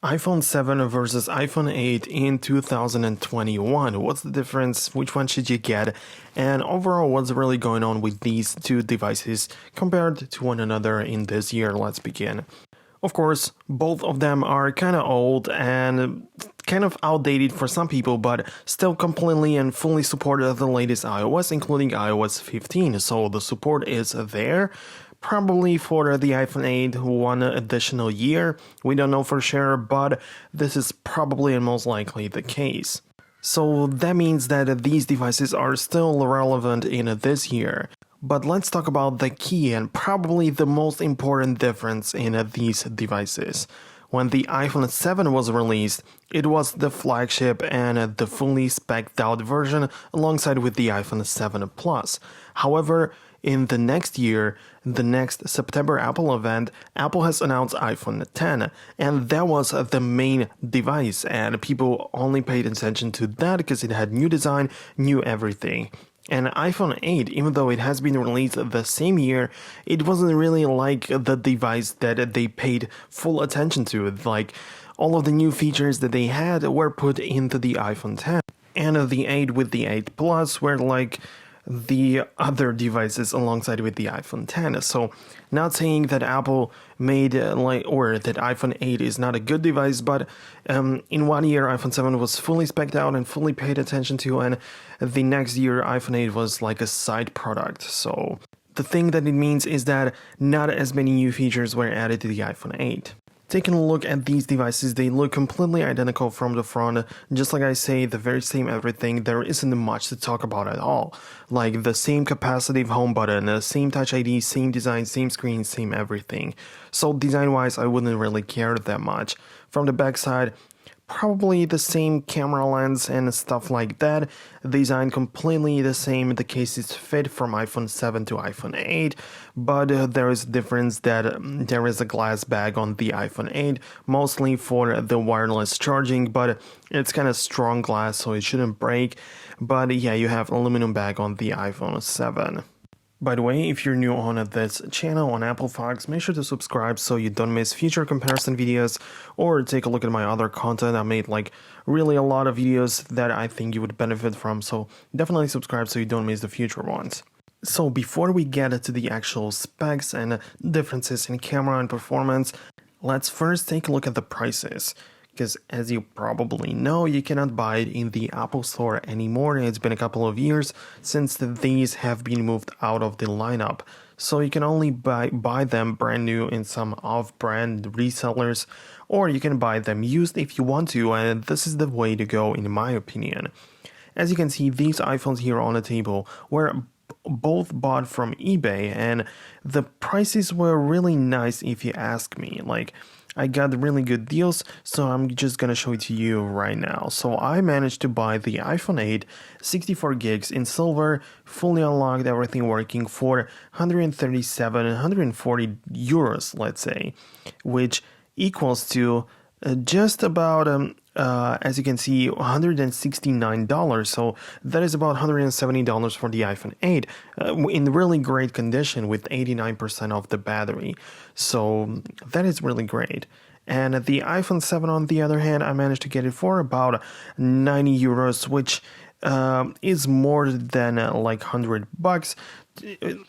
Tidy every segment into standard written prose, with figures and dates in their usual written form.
iPhone 7 versus iPhone 8 in 2021. What's the difference? Which one should you get? And overall, what's really going on with these two devices compared to one another in this year? Let's begin. Of course, both of them are kind of old and kind of outdated for some people, but still completely and fully support the latest iOS, including iOS 15. So the support is there. Probably for the iPhone 8 one additional year. We don't know for sure, but this is probably and most likely the case. So that means that these devices are still relevant in this year. But let's talk about the key and probably the most important difference in these devices. When the iPhone 7 was released, it was the flagship and the fully spec'd out version alongside with the iPhone 7 Plus. However, in the next year, the next September Apple event, Apple has announced iPhone 10, and that was the main device, and people only paid attention to that because it had new design, new everything. And iPhone 8, even though it has been released the same year, it wasn't really like the device that they paid full attention to. Like, all of the new features that they had were put into the iPhone 10. And the 8 with the 8 Plus were like the other devices alongside with the iPhone 10. So not saying that Apple made or that iPhone 8 is not a good device, but in 1 year iPhone 7 was fully spec'd out and fully paid attention to, and the next year iPhone 8 was like a side product. So the thing that it means is that not as many new features were added to the iPhone 8. Taking a look at these devices, they look completely identical from the front. Just like I say, the very same everything. There isn't much to talk about at all. Like the same capacitive home button, the same Touch ID, same design, same screen, same everything. So design-wise, I wouldn't really care that much. From the backside, probably the same camera lens and stuff like that. Design completely the same. The case is fit from iPhone 7 to iPhone 8, but there is a difference that there is a glass bag on the iPhone 8, mostly for the wireless charging, but it's kind of strong glass, so it shouldn't break. But yeah, you have aluminum bag on the iPhone 7. By the way, if you're new on this channel on Apple Fox, make sure to subscribe so you don't miss future comparison videos, or take a look at my other content. I made like really a lot of videos that I think you would benefit from, so definitely subscribe so you don't miss the future ones. So before we get to the actual specs and differences in camera and performance, let's first take a look at the prices. Because as you probably know, you cannot buy it in the Apple Store anymore. It's been a couple of years since these have been moved out of the lineup. So you can only buy them brand new in some off-brand resellers, or you can buy them used if you want to, and this is the way to go in my opinion. As you can see, these iPhones here on the table were both bought from eBay, and the prices were really nice if you ask me. Like, I got really good deals, so I'm just gonna show it to you right now. So I managed to buy the iPhone 8 64 gigs in silver, fully unlocked, everything working, for 137 and 140 euros, let's say, which equals to just about as you can see, $169. So that is about $170 for the iPhone 8 in really great condition with 89% of the battery. So that is really great. And the iPhone 7, on the other hand, I managed to get it for about 90 euros, which is more than like $100.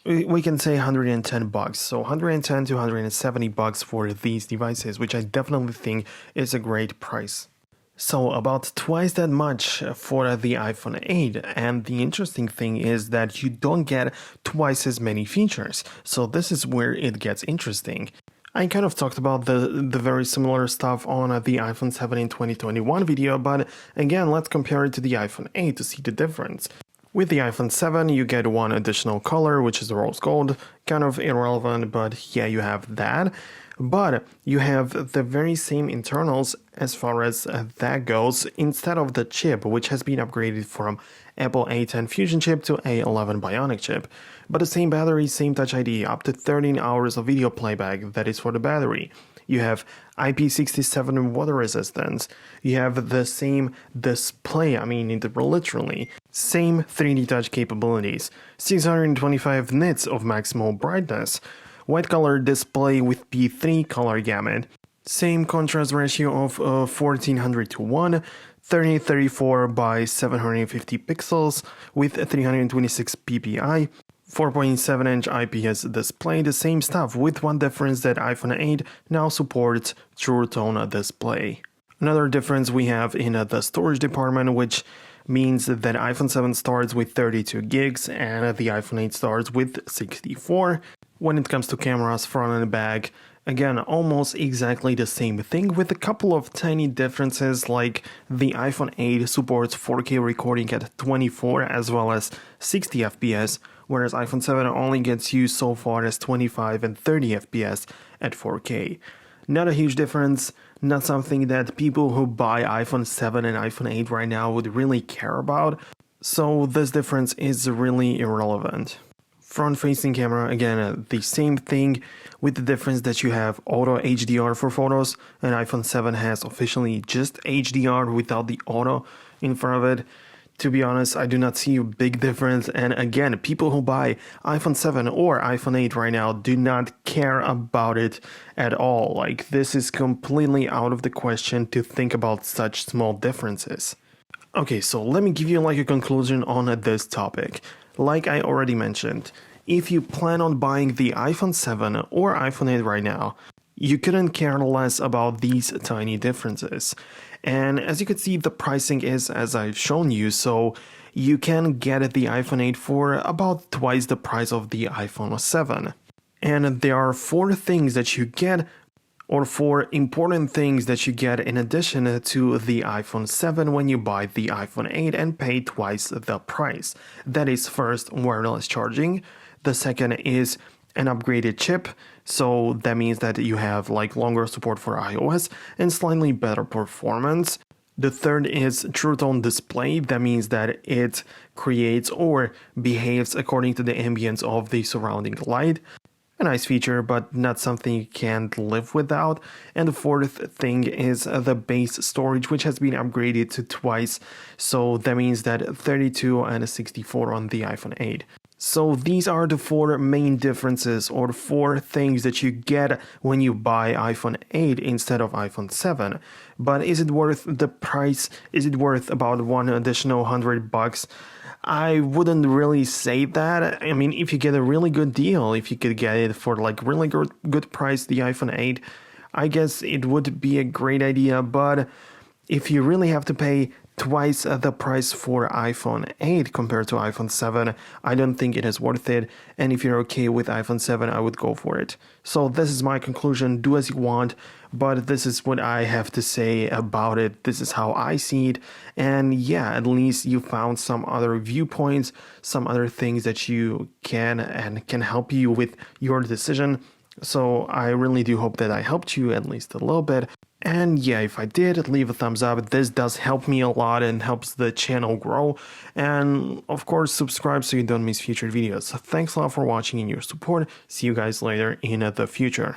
We can say $110. So 110 to 170 bucks for these devices, which I definitely think is a great price. So about twice that much for the iPhone 8, and the interesting thing is that you don't get twice as many features, so this is where it gets interesting. I kind of talked about the very similar stuff on the iPhone 7 in 2021 video, but again, let's compare it to the iPhone 8 to see the difference. With the iPhone 7, you get one additional color, which is rose gold, kind of irrelevant, but yeah, you have that. But you have the very same internals as far as that goes, instead of the chip, which has been upgraded from Apple A10 Fusion chip to A11 Bionic chip. But the same battery, same Touch ID, up to 13 hours of video playback, that is for the battery. You have IP67 water resistance. You have the same display, literally. Same 3D touch capabilities. 625 nits of maximal brightness. White color display with P3 color gamut. Same contrast ratio of 1400 to 1, 3034 by 750 pixels with 326 ppi, 4.7-inch IPS display, the same stuff with one difference that iPhone 8 now supports True Tone display. Another difference we have in the storage department, which means that iPhone 7 starts with 32 gigs and the iPhone 8 starts with 64. When it comes to cameras, front and back, again, almost exactly the same thing with a couple of tiny differences, like the iPhone 8 supports 4K recording at 24 as well as 60 FPS, whereas iPhone 7 only gets used so far as 25 and 30 FPS at 4K. Not a huge difference, not something that people who buy iPhone 7 and iPhone 8 right now would really care about, so this difference is really irrelevant. Front-facing camera, again, the same thing with the difference that you have auto HDR for photos, and iPhone 7 has officially just HDR without the auto in front of it. To be honest, I do not see a big difference, and again, people who buy iPhone 7 or iPhone 8 right now do not care about it at all. Like, this is completely out of the question to think about such small differences. Okay, so let me give you like a conclusion on this topic. Like I already mentioned, if you plan on buying the iPhone 7 or iPhone 8 right now, you couldn't care less about these tiny differences. And as you can see, the pricing is as I've shown you, so you can get the iPhone 8 for about twice the price of the iPhone 7. And there are four things that you get, or four important things that you get in addition to the iPhone 7 when you buy the iPhone 8 and pay twice the price. That is, first, wireless charging. The second is an upgraded chip, so that means that you have like longer support for iOS and slightly better performance. The third is True Tone display. That means that it creates or behaves according to the ambience of the surrounding light. A nice feature, but not something you can't live without. And the fourth thing is the base storage, which has been upgraded to twice. So that means that 32 and 64 on the iPhone 8. So these are the four main differences, or the four things that you get when you buy iPhone 8 instead of iPhone 7. But is it worth the price? Is it worth about one additional $100? I wouldn't really say that. I mean, if you get a really good deal, if you could get it for like really good price, the iPhone 8, I guess it would be a great idea. But if you really have to pay twice the price for iPhone 8 compared to iPhone 7, I don't think it is worth it. And if you're okay with iPhone 7, I would go for it. So this is my conclusion. Do as you want, but this is what I have to say about it. This is how I see it. And yeah, at least you found some other viewpoints, some other things that you can help you with your decision. So I really do hope that I helped you at least a little bit. And yeah, if I did, leave a thumbs up. This does help me a lot and helps the channel grow. And of course, subscribe so you don't miss future videos. Thanks a lot for watching and your support. See you guys later in the future.